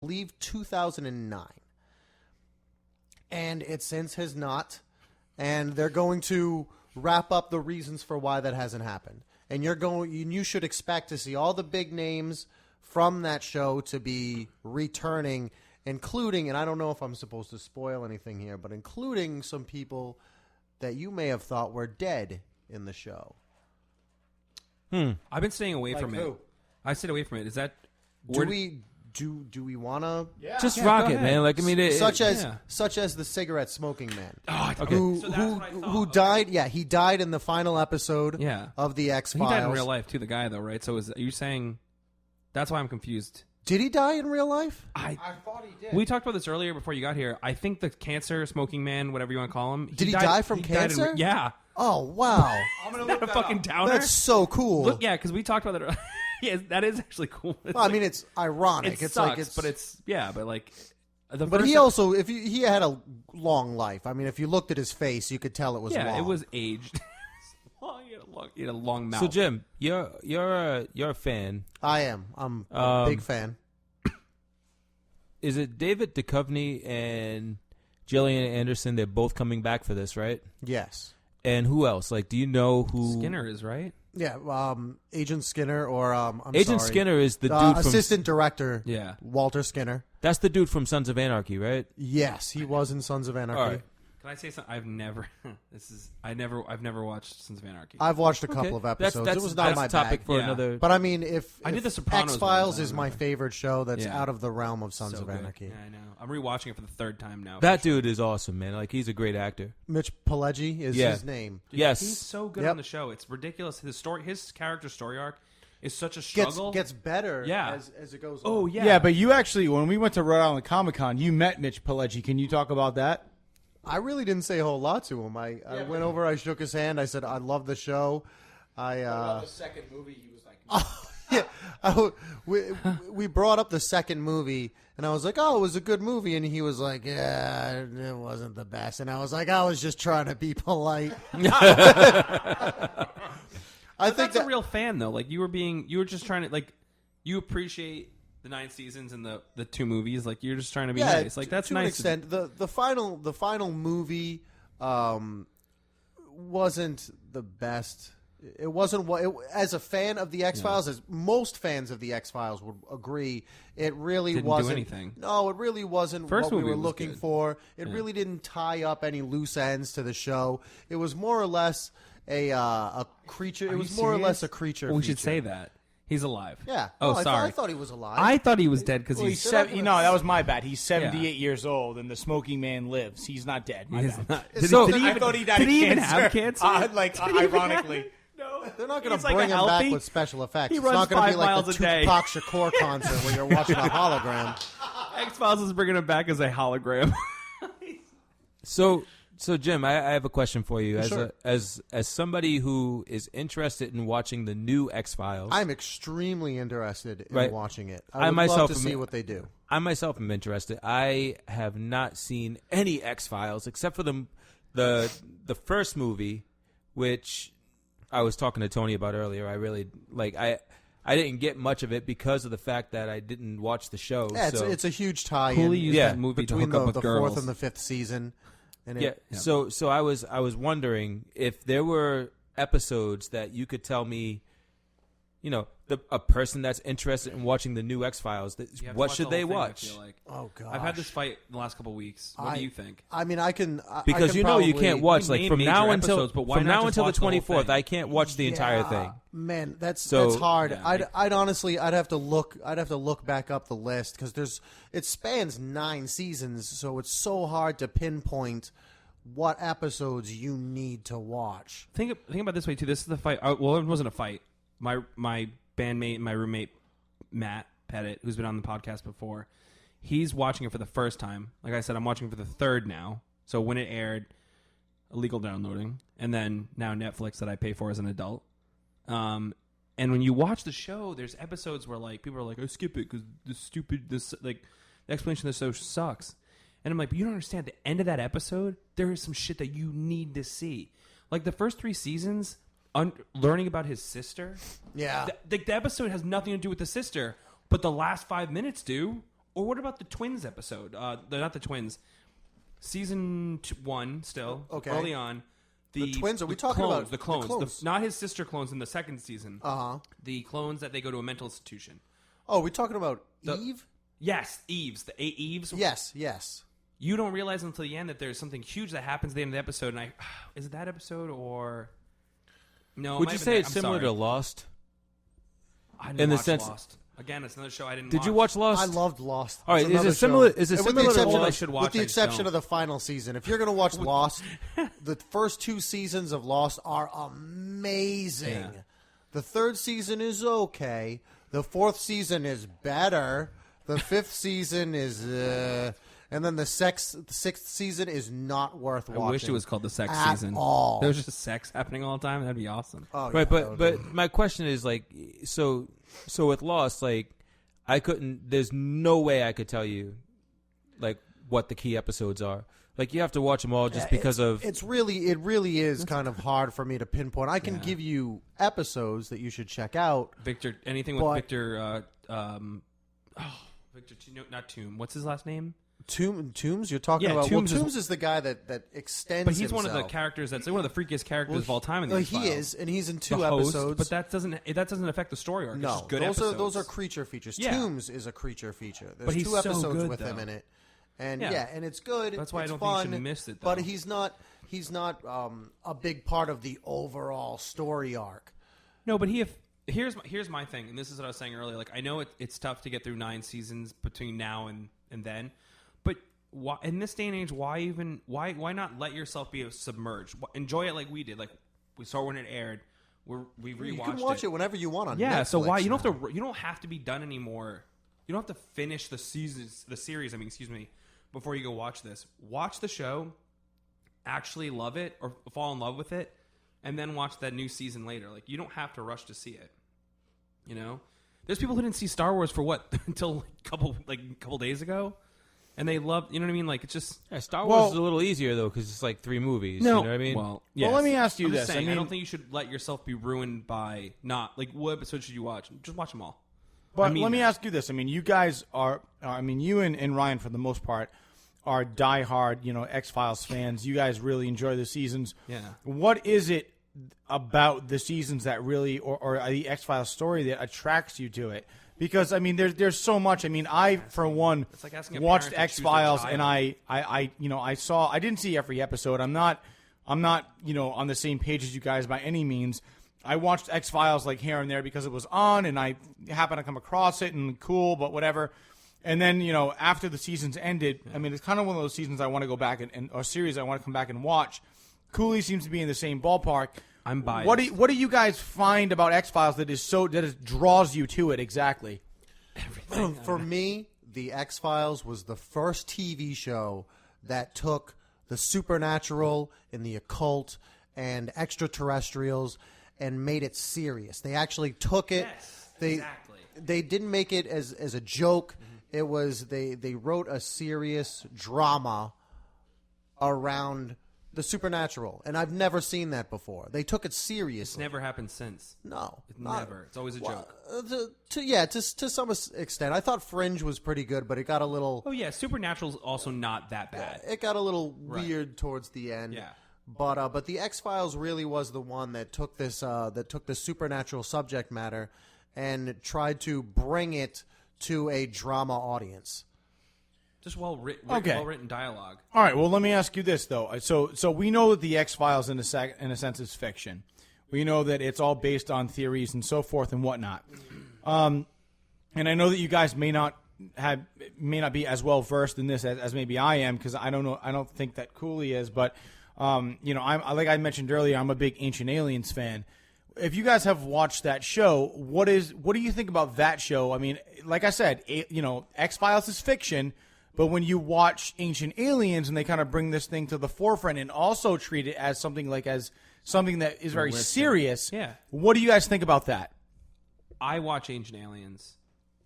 believe 2009. And it since has not. And they're going to wrap up the reasons for why that hasn't happened. And you should expect to see all the big names from that show to be returning, including, and I don't know if I'm supposed to spoil anything here, but including some people that you may have thought were dead in the show. I've been staying away from it. I stayed away from it. Is that do we want to just rock it, man? Like I mean, such as the cigarette smoking man, okay. who died? Yeah, he died in the final episode. Of the X-Files. He died in real life too. The guy though, right? So are you saying that's why I'm confused? Did he die in real life? I thought he did. We talked about this earlier before you got here. I think the cancer smoking man, whatever you want to call him, did he die from cancer? Yeah. Oh wow! I'm gonna look that fucking up. Downer. That's so cool. Look, yeah, because we talked about that. Yeah, that is actually cool. I mean, it's ironic. It sucks, but like. But he also, he had a long life. I mean, if you looked at his face, you could tell it was long. Yeah, it was aged. He had a long mouth. So Jim, you're a fan. I am. I'm a big fan. Is it David Duchovny and Gillian Anderson? They're both coming back for this, right? Yes. And who else? Like, do you know who Skinner is, right? Yeah, Agent Skinner, or Agent Skinner is the dude from assistant director. Yeah, Walter Skinner. That's the dude from Sons of Anarchy, right? Yes, he was in Sons of Anarchy. All right. Can I say something? I've never watched Sons of Anarchy. I've watched a couple of episodes. It was not my topic bag. for another. But I mean, if did The Sopranos X-Files is my favorite show, that's out of the realm of Sons so of good. Anarchy. Yeah, I know. I'm rewatching it for the third time now. That dude is awesome, man. Like, he's a great actor. Mitch Pileggi is his name. Dude, yes, he's so good on the show. It's ridiculous. His character story arc is such a struggle. Gets better as it goes on. Oh, yeah. Yeah, but you actually, when we went to Rhode Island Comic-Con, you met Mitch Pileggi. Can you talk about that? I really didn't say a whole lot to him. I went over, I shook his hand, I said, I love the show. The second movie, he was like... we brought up the second movie, and I was like, oh, it was a good movie. And he was like, yeah, it wasn't the best. And I was like, I was just trying to be polite. I think that's a real fan, though. Like, you were just trying to, like, you appreciate the 9 seasons and the 2 movies. Like, you're just trying to be nice. Like, that's to nice. To an extent. The final movie wasn't the best. It wasn't as a fan of the X-Files, as most fans of the X-Files would agree, it really wasn't. Do anything. No, it really wasn't First what we were was looking good. for. It really didn't tie up any loose ends to the show. It was more or less a creature. It was more or less a creature. Well, we should feature. say that. He's alive. Yeah. Oh, I sorry. thought he was alive. I thought he was dead because he's... No, that was my bad. He's 78 years old, and the smoking man lives. He's not dead. My bad. Not. I thought he died did of he cancer. even have cancer? Ironically. No. They're not going to He's bring like him back healthy. with special effects. He It's runs not going to 5 be like miles the a day. Tupac Shakur concert where you're watching a hologram. X-Files is bringing him back as a hologram. So Jim, I have a question for you. Sure. As somebody who is interested in watching the new X-Files, I'm extremely interested in watching it. I would myself love to see what they do. I myself am interested. I have not seen any X-Files except for the first movie, which I was talking to Tony about earlier. I really I didn't get much of it because of the fact that I didn't watch the show. Yeah, so. it's a huge tie-in. Cooley used that movie to between hook up with the girls. 4th and the 5th season. And So I was wondering if there were episodes that you could tell me, a person that's interested in watching the new X-Files, what should they watch? Oh god, I've had this fight in the last couple of weeks. What do you think? I mean, I can because you can't watch from now until but why from not now just until the watch the whole 24th. thing? I can't watch the entire thing. Man, that's So- hard. Yeah. I'd honestly have to look back up the list because it spans 9 seasons, so it's so hard to pinpoint what episodes you need to watch. Think about it this way too. This is the fight. Well, it wasn't a fight. My bandmate, my roommate, Matt Pettit, who's been on the podcast before, he's watching it for the first time. Like I said, I'm watching it for the third now. So when it aired, illegal downloading, and then now Netflix that I pay for as an adult. And when you watch the show, there's episodes where like people are like, "I skip it because the explanation of the show sucks." And I'm like, but you don't understand. At the end of that episode, there is some shit that you need to see. Like the first 3 seasons, learning about his sister. Yeah. The episode has nothing to do with the sister, but the last 5 minutes do. or what about the twins episode? They're not the twins. Season 1 still. Okay. Early on. The twins? Are we talking clones, about the clones? the clones? Not his sister clones in the second season. The clones that they go to a mental institution. Oh, we talking about Eve? Yes, Eves. The 8 Eves. Yes. You don't realize until the end that there's something huge that happens at the end of the episode. And is it that episode or no? Would you say it's similar to Lost? I didn't in the watch sense- Lost. Again, it's another show I didn't. Did you watch Lost? I loved Lost. All right, It's is another it similar? show. Is it And with similar the to exception I of- should watch, With the I just exception don't. of the final season, if you're going to watch Lost, the first 2 seasons of Lost are amazing. Yeah. The 3rd season is okay. The 4th season is better. The 5th season is, and then the 6th season is not worth watching. I wish it was called the sex at season. all. There was just sex happening all the time. That'd be awesome. Oh, Right, yeah, but my question is like, so with Lost, like, I couldn't. There's no way I could tell you, like, what the key episodes are. Like, you have to watch them all just because of. It really is kind of hard for me to pinpoint. I can give you episodes that you should check out. Victor, anything with But- Victor, Victor, not Tomb. What's his last name? Tombs? You're talking Yeah, about? Tombs Tombs is the guy that extends. But he's one of the himself. characters that's one of the freakiest characters of all time in the He X-Files. is, and he's in 2 The host, episodes. but that doesn't affect the story arc. It's no, just good those episodes. are creature features. Yeah. Tombs is a creature feature. There's But he's 2 so episodes good, with him though. in it, and Yeah. and it's good. That's why I it's don't think you fun, should miss it, But though. he's not a big part of the overall story arc. No, but here's my thing, and this is what I was saying earlier. Like, I know it's tough to get through 9 seasons between now and then, but why, in this day and age, why not let yourself be submerged? Enjoy it like we did. Like, we saw when it aired. We rewatched it. You can watch it whenever you want on Yeah, Netflix so why you now. don't have to be done anymore. You don't have to finish the series. I mean, excuse me, before you go watch this. Watch the show, actually love it or fall in love with it, and then watch that new season later. Like, you don't have to rush to see it. You know, there's people who didn't see Star Wars for what until a couple days ago, and they love. You know what I mean? Like, it's just Star Wars is a little easier though because it's like 3 movies. no. You know what I mean? Well, Well, let me ask you I'm this. Just saying, I I mean- don't think you should let yourself be ruined by not like what episode should you watch? Just watch them all. But I mean let me that. ask you this. I mean, you guys are, you and Ryan, for the most part, are diehard, X-Files fans. You guys really enjoy the seasons. Yeah. What is it about the seasons that really, or the X-Files story that attracts you to it? Because, I mean, there's so much. I mean, I, for one, It's like asking a watched parent to choose their X-Files, child. and I didn't see every episode. I'm not, on the same page as you guys by any means. I watched X-Files like here and there because it was on, and I happened to come across it, and cool, but whatever. And then, after the seasons ended, I mean, it's kind of one of those seasons I want to go back or series I want to come back and watch. Cooley seems to be in the same ballpark. I'm biased. What do you guys find about X-Files that draws you to it exactly? For me, the X-Files was the first TV show that took the supernatural and the occult and extraterrestrials and made it serious. They actually took it. Yes, they, exactly. They didn't make it as a joke. It was they wrote a serious drama around the supernatural, and I've never seen that before. They took it It's seriously. never happened since. No, It's not- never. It's always a Well, joke. to some extent, I thought Fringe was pretty good, but it got a little Oh yeah, Supernatural's also not that bad. it got a little weird towards the end. Yeah. But the X-Files really was the one that took this supernatural subject matter and tried to bring it to a drama audience. Just well written dialogue. All right. Well, let me ask you this though. So we know that the X-Files in a sense is fiction. We know that it's all based on theories and so forth and whatnot. And I know that you guys may not be as well versed in this as maybe I am, because I don't know. I don't think that Cooley is, but I'm like I mentioned earlier, I'm a big Ancient Aliens fan. If you guys have watched that show, what do you think about that show? I mean, like I said, X-Files is fiction, but when you watch Ancient Aliens and they kind of bring this thing to the forefront and also treat it as something that is very serious, Yeah. What do you guys think about that? I watch Ancient Aliens.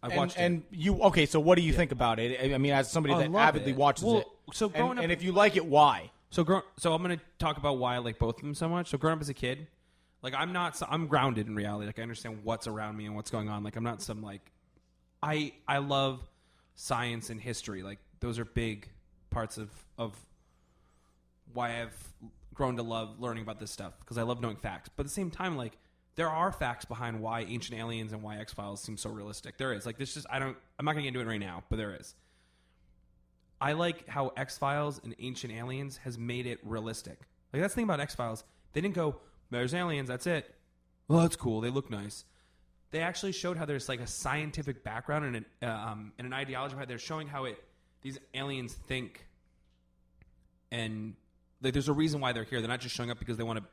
I've watched it. And you okay? So what do you think about it? I mean, as somebody I that love avidly it. watches Well, it, so growing up- and if you like it, why? So I'm going to talk about why I like both of them so much. So growing up as a kid, like I'm grounded in reality. Like I understand what's around me and what's going on. Like I'm not some like I love science and history. Like those are big parts of why I've grown to love learning about this stuff, because I love knowing facts. But at the same time, like there are facts behind why Ancient Aliens and why X-Files seem so realistic. There is. Like this just I'm not gonna get into it right now, but there is. I like how X-Files and Ancient Aliens has made it realistic. Like that's the thing about X-Files. They didn't go, there's aliens, that's it. Well, that's cool. They look nice. They actually showed how there's like a scientific background and an ideology behind it. They're showing how these aliens think, and like there's a reason why they're here. They're not just showing up because they want to.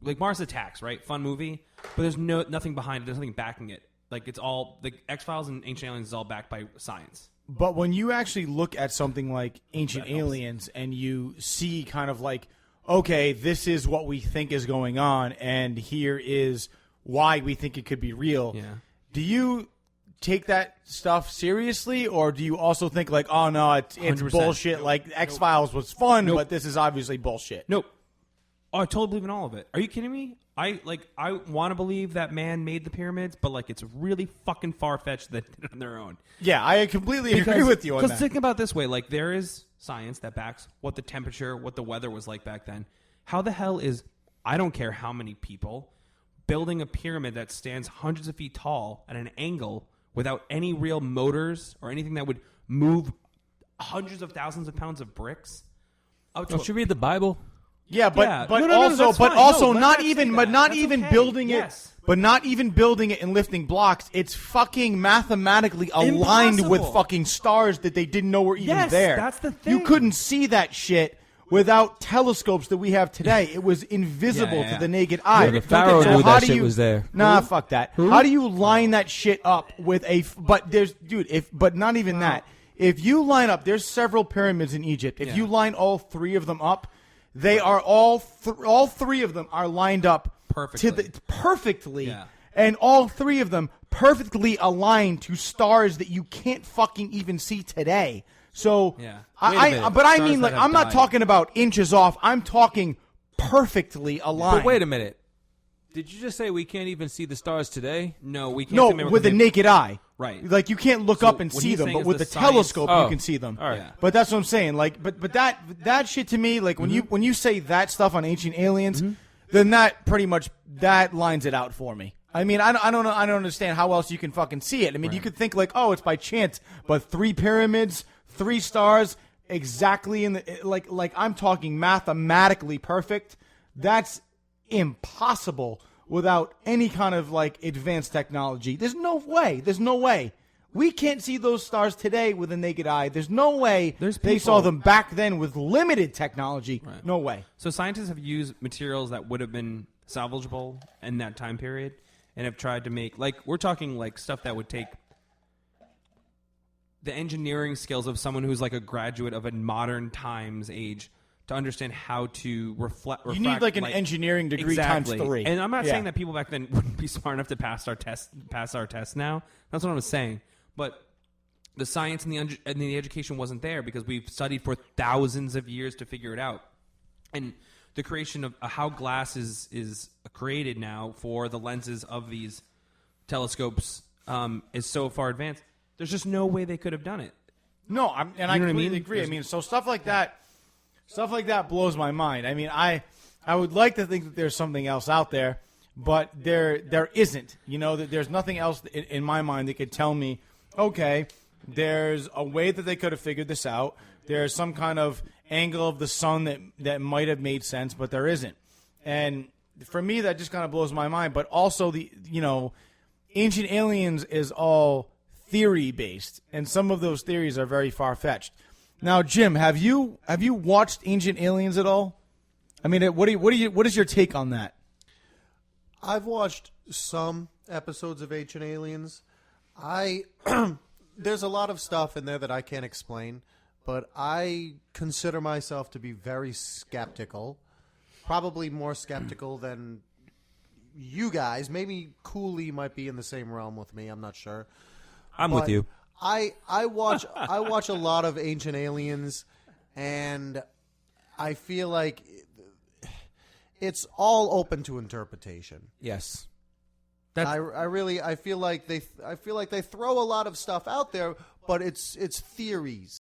Like Mars Attacks, right? Fun movie, but there's nothing behind it. There's nothing backing it. Like it's all the X-Files and Ancient Aliens is all backed by science. But when you actually look at something like Ancient Aliens and you see kind of like, okay, this is what we think is going on, and here is why we think it could be real. Yeah. Do you take that stuff seriously, or do you also think like, oh no, it's 100%. bullshit? Like X-Files was fun, but this is obviously bullshit. Nope. Oh, I totally believe in all of it. Are you kidding me? I want to believe that man made the pyramids, but like it's really fucking far fetched that they did it on their own. Yeah, I completely agree with you on that. Because think about it this way: like there is science that backs what the temperature, what the weather was like back then. How the hell is I don't care how many people building a pyramid that stands hundreds of feet tall at an angle without any real motors or anything that would move hundreds of thousands of pounds of bricks? Don't you read the Bible? Yeah, but Yeah. but No, no, no, also that's but fine. also No, not let's even say but that. not That's even okay. building Yes. it, but not even building it and lifting blocks. It's fucking mathematically aligned with Impossible. fucking stars that they didn't know were even Yes, there. that's the You thing. couldn't see that shit without telescopes that we have today. It was invisible Yeah. to the naked eye. Yeah, the Pharaoh So knew how that do shit you- was there. Nah, fuck that. How do you line that shit up with but there's but not even that. If you line up, there's several pyramids in Egypt. If Yeah. you line all three of them up, they are all three of them are lined up Perfectly. perfectly, Yeah. and all three of them perfectly aligned to stars that you can't fucking even see today. So, Yeah. Wait a minute. but I Stars mean, that like, have I'm not died. talking about inches off. I'm talking perfectly aligned. But wait a minute. Did you just say we can't even see the stars today? No, we can't. No, see them with the because naked eye. Right. Like you can't look So up and what see he's them, saying but is with the the science- telescope Oh. you can see them. All right. Yeah. But that's what I'm saying. Like, but that shit to me, like when you say that stuff on Ancient Aliens, then that pretty much that lines it out for me. I mean, I don't know. I don't understand how else you can fucking see it. I mean, you could think like, oh, it's by chance, but 3 pyramids, 3 stars, exactly in the like I'm talking mathematically perfect. That's impossible without any kind of like advanced technology. There's no way. There's no way. We can't see those stars today with a naked eye. There's no way There's they saw people- them back then with limited technology. Right. No way. So scientists have used materials that would have been salvageable in that time period and have tried to make, like, we're talking like stuff that would take the engineering skills of someone who's like a graduate of a modern times age to understand how to reflect. You need like an engineering degree exactly. times 3. And I'm not Yeah. saying that people back then wouldn't be smart enough to pass our test now. That's what I was saying. But the science and the education wasn't there because we've studied for thousands of years to figure it out. And the creation of how glass is created now for the lenses of these telescopes is so far advanced. There's just no way they could have done it. No, I You know what I completely mean? agree. I mean, so stuff like that blows my mind. I mean, I would like to think that there's something else out there, but there isn't. You know, that there's nothing else in my mind that could tell me, okay, there's a way that they could have figured this out. There's some kind of angle of the sun that might have made sense, but there isn't. And for me, that just kind of blows my mind. But also, Ancient Aliens is all theory based, and some of those theories are very far fetched. Now, Jim, have you watched Ancient Aliens at all? I mean, what is your take on that? I've watched some episodes of Ancient Aliens. There's a lot of stuff in there that I can't explain, but I consider myself to be very skeptical. Probably more skeptical than you guys. Maybe Cooley might be in the same realm with me. I'm not sure. I'm with But you. I watch a lot of Ancient Aliens, and I feel like it's all open to interpretation. Yes. I feel like they throw a lot of stuff out there, but it's theories.